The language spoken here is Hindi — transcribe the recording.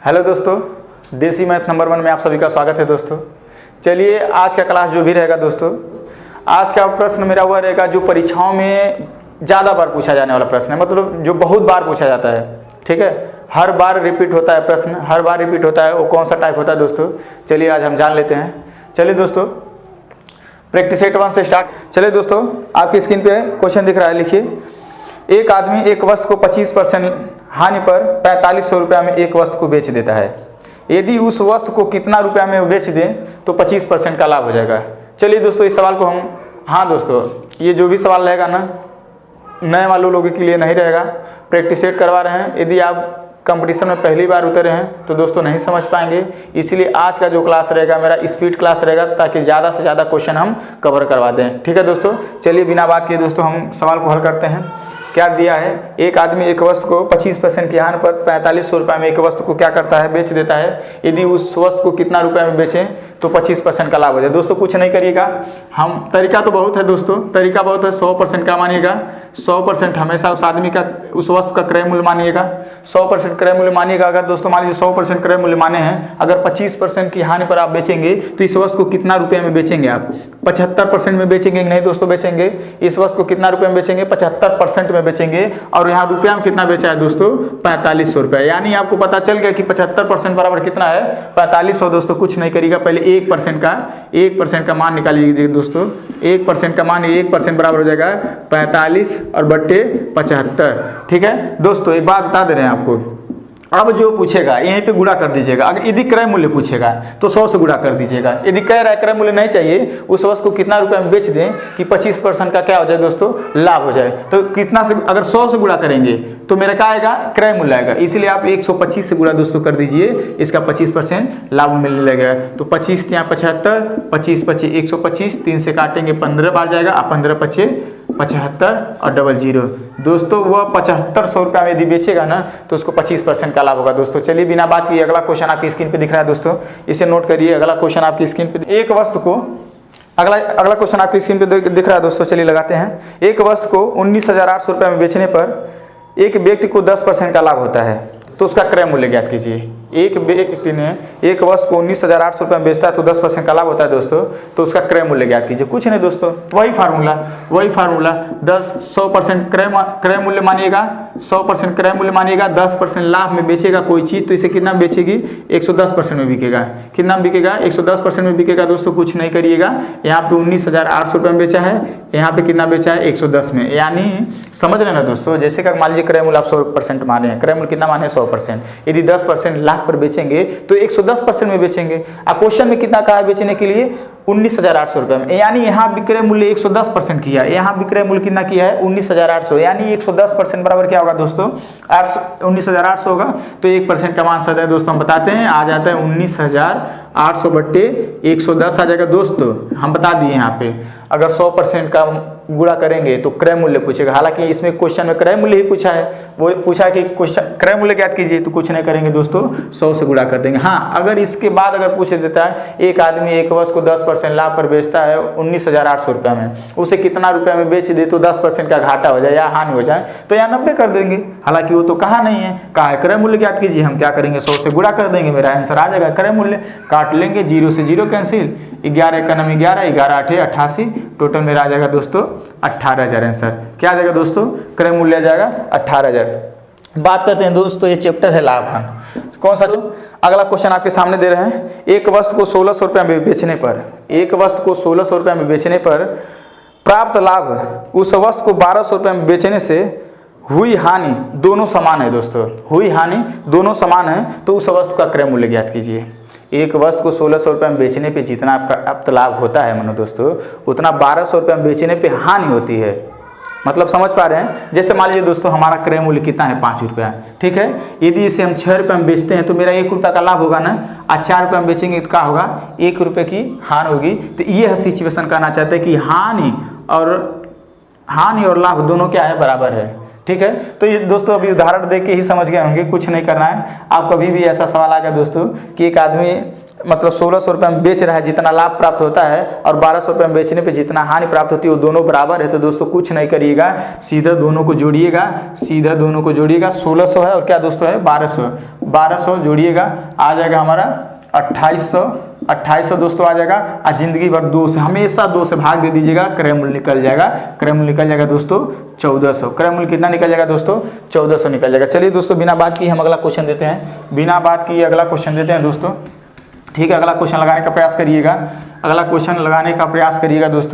हेलो दोस्तों, देसी मैथ नंबर 1 में आप सभी का स्वागत है दोस्तों। चलिए आज का क्लास जो भी रहेगा दोस्तों, आज का प्रश्न मेरा वह रहेगा जो परीक्षाओं में ज़्यादा बार पूछा जाने वाला प्रश्न है, मतलब जो बहुत बार पूछा जाता है। ठीक है, हर बार रिपीट होता है प्रश्न, हर बार रिपीट होता है। वो कौन सा टाइप होता है दोस्तों, चलिए आज हम जान लेते हैं। चलिए दोस्तों, प्रैक्टिस सेट 1 से स्टार्ट। चलिए दोस्तों, आपकी स्क्रीन पे क्वेश्चन दिख रहा है, लिखिए। एक आदमी एक वस्तु को 25% हानि पर 4500 रुपया में एक वस्तु को बेच देता है। यदि उस वस्तु को कितना रुपया में बेच दें तो 25% का लाभ हो जाएगा। चलिए दोस्तों, इस सवाल को हम, हाँ दोस्तों, ये जो भी सवाल रहेगा ना, नए वालों लोगों के लिए नहीं रहेगा, प्रैक्टिस सेट करवा रहे हैं। यदि आप कंपटीशन में पहली बार उतरे हैं तो दोस्तों नहीं समझ पाएंगे, इसलिए आज का जो क्लास रहेगा मेरा स्पीड क्लास रहेगा, ताकि ज़्यादा से ज़्यादा क्वेश्चन हम कवर करवा दें। ठीक है दोस्तों, चलिए बिना बात किए दोस्तों हम सवाल को हल करते हैं। क्या दिया है, एक आदमी एक वस्तु को 25% की हानि पर 4500 रुपये में एक वस्तु को क्या करता है, बेच देता है। यदि उस वस्तु को कितना रुपये में बेचें तो 25% का लाभ हो जाए। दोस्तों कुछ नहीं करिएगा, हम तरीका तो बहुत है दोस्तों, तरीका बहुत है। 100% का मानिएगा, 100% हमेशा उस आदमी का, उस वस्तु का क्रय मूल्य मानिएगा। 100% क्रय मूल्य मानिएगा। अगर दोस्तों मान लीजिए 100% क्रय मूल्य माने हैं, अगर 25% की हानि पर आप बेचेंगे तो इस वस्तु को कितना रुपये में बेचेंगे आप? 75% में बेचेंगे? नहीं दोस्तों, बेचेंगे। इस वस्तु को कितना रुपये में बेचेंगे? 75% में बेचेंगे। और यहाँ रुपया में कितना बेचा है दोस्तों? 4500 रुपये। यानी आपको पता चल गया कि 75% बराबर कितना है? 4500। दोस्तों कुछ नहीं करिएगा, पहले 1% का मान निकाल लीजिए दोस्तों। 1% का मान, 1% बराबर हो जाएगा 45 और बट्टे 75। ठीक है दोस्तों, एक बात बता दे रहे हैं आपको, अब जो पूछेगा यहीं पे गुणा कर दीजिएगा। अगर यदि क्रय मूल्य पूछेगा तो 100 से गुणा कर दीजिएगा। यदि कह रहा है क्रय मूल्य नहीं चाहिए, उस वस्तु को कितना रुपए में बेच दें कि 25% का क्या हो जाए दोस्तों, लाभ हो जाए, तो कितना से, अगर 100 से गुणा करेंगे तो मेरा क्या आएगा? क्रय मूल्य आएगा। इसलिए आप 125 से गुणा दोस्तों कर दीजिए, इसका 25% लाभ मिलने लगेगा। तो 25 यहाँ 75, 25 25 125, 3 से काटेंगे 15 बार जाएगा, आप 15 25 75 और डबल जीरो। दोस्तों वह 7500 रुपया में यदि बेचेगा ना तो उसको 25% का लाभ होगा। दोस्तों चलिए बिना बात किए अगला क्वेश्चन आपकी स्क्रीन पे दिख रहा है दोस्तों, इसे नोट करिए। अगला क्वेश्चन आपकी स्क्रीन पे, एक वस्तु को, अगला क्वेश्चन आपकी स्क्रीन पे दिख रहा है दोस्तों, चलिए लगाते हैं। एक वस्तु को 19,800 रुपये में बेचने पर एक व्यक्ति को 10% का लाभ होता है, तो उसका क्रय मूल्य ज्ञात कीजिए। एक व्यक्ति ने एक वस्तु को 19,800 रुपये में बेचता है तो 10% का लाभ होता है दोस्तों, तो उसका क्रय मूल्य ज्ञात कीजिए। कुछ नहीं दोस्तों, वही फार्मूला 100% क्रय मूल्य मानिएगा, 100% क्रय मूल्य मानिएगा, 10% लाभ में बेचेगा कोई चीज़ तो इसे कितना बेचेगी? 110% में बिकेगा। कितना में बिकेगा? 110% में बिकेगा। दोस्तों कुछ नहीं करिएगा, यहाँ पे 19,800 रुपये में बेचा है, यहाँ पे कितना बेचा है? 110 में। यानी समझ रहे ना दोस्तों, जैसे कि मान लीजिए क्रय मूल्य आप 100% माने हैं, क्रय मूल्य कितना माने? 100%। यदि 10% लाभ पर बेचेंगे तो 110% में बेचेंगे। अब क्वेश्चन में कितना कहा है बेचने के लिए? 19,800 रुपये में। यानी यहाँ विक्रय मूल्य 110% किया, यहाँ विक्रय मूल्य कितना किया है? 19,800। यानी 110% बराबर क्या होगा दोस्तों? 19,800 होगा। तो 1% का मान सदा है दोस्तों, हम बताते हैं, आ जाता है 19,800 बट्टे 110 आ जाएगा दोस्तों। हम बता दिए यहाँ पे, अगर 100% का गुणा करेंगे तो क्रय मूल्य पूछेगा। हालांकि इसमें क्वेश्चन में क्रय मूल्य ही पूछा है, वो पूछा कि क्वेश्चन क्रय मूल्य ज्ञात कीजिए, तो कुछ नहीं करेंगे दोस्तों, 100 से गुणा कर देंगे। हाँ, अगर इसके बाद अगर पूछ देता है एक आदमी एक वस्तु को 10% लाभ पर बेचता है 19,800 रुपये में, उसे कितना रुपये में बेच दे तो 10% का घाटा हो जाए या हानि हो जाए, तो यहाँ 90 कर देंगे। हालांकि वो तो कहा नहीं है, कहा है क्रय मूल्य ज्ञात कीजिए। हम क्या करेंगे? 100 से गुणा कर देंगे, मेरा आंसर आ जाएगा क्रय मूल्य। काट लेंगे, 0 से 0 कैंसिल, 11 का नाम 11, 11 8 88, टोटल मेरा आ जाएगा दोस्तों 18,000 आंसर। क्या आ जाएगा दोस्तों? क्रय मूल्य आ जाएगा 18,000। बात करते हैं दोस्तों, ये चैप्टर है लाभ हानि। कौन सा? अगला क्वेश्चन आपके सामने दे रहे हैं। एक वस्तु को 1,600 रुपये में बेचने पर, एक वस्तु को 1,600 रुपये में बेचने पर प्राप्त लाभ उस वस्तु को 1,200 रुपये में बेचने से हुई हानि दोनों समान है दोस्तों, हुई हानि दोनों समान है, तो उस वस्तु का क्रय मूल्य ज्ञात कीजिए। एक वस्तु को 1,600 रुपये में बेचने पे जितना प्राप्त लाभ होता है मानो दोस्तों, उतना 1,200 रुपये में बेचने पे हानि होती है। मतलब समझ पा रहे हैं? जैसे मान लीजिए दोस्तों हमारा क्रय मूल्य कितना है? 5 रुपया, ठीक है। यदि इसे हम 6 रुपये में बेचते हैं तो मेरा 1 रुपया का लाभ होगा ना, आज 4 रुपये में बेचेंगे तो क्या होगा? 1 रुपये की हानि होगी। तो ये सिचुएशन कहना चाहते हैं कि हानि और लाभ दोनों क्या है? बराबर है। ठीक है। तो ये दोस्तों अभी उदाहरण देख के ही समझ गए होंगे, कुछ नहीं करना है। आप कभी भी ऐसा सवाल आ गया दोस्तों कि एक आदमी मतलब 1600 रुपये में बेच रहा है, जितना लाभ प्राप्त होता है, और 1200 रुपये में बेचने पे जितना हानि प्राप्त होती है, वो दोनों बराबर है। तो दोस्तों कुछ नहीं करिएगा, सीधा दोनों को जोड़िएगा, सीधा दोनों को जोड़िएगा। 1600 है और क्या दोस्तों है 1200 जोड़िएगा, आ जाएगा हमारा 2800 दोस्तों आ जाएगा। और जिंदगी भर 2 से, हमेशा 2 से भाग दे दीजिएगा, क्रय मूल्य निकल जाएगा। क्रय मूल्य निकल जाएगा दोस्तों 1400। क्रय मूल्य कितना निकल जाएगा दोस्तों 1400 निकल जाएगा। चलिए दोस्तों बिना बात की हम अगला क्वेश्चन देते हैं, बिना बात की अगला क्वेश्चन देते हैं दोस्तों। ठीक है, अगला क्वेश्चन लगाने का प्रयास करिएगा, अगला क्वेश्चन लगाने का प्रयास करिएगा दोस्तों।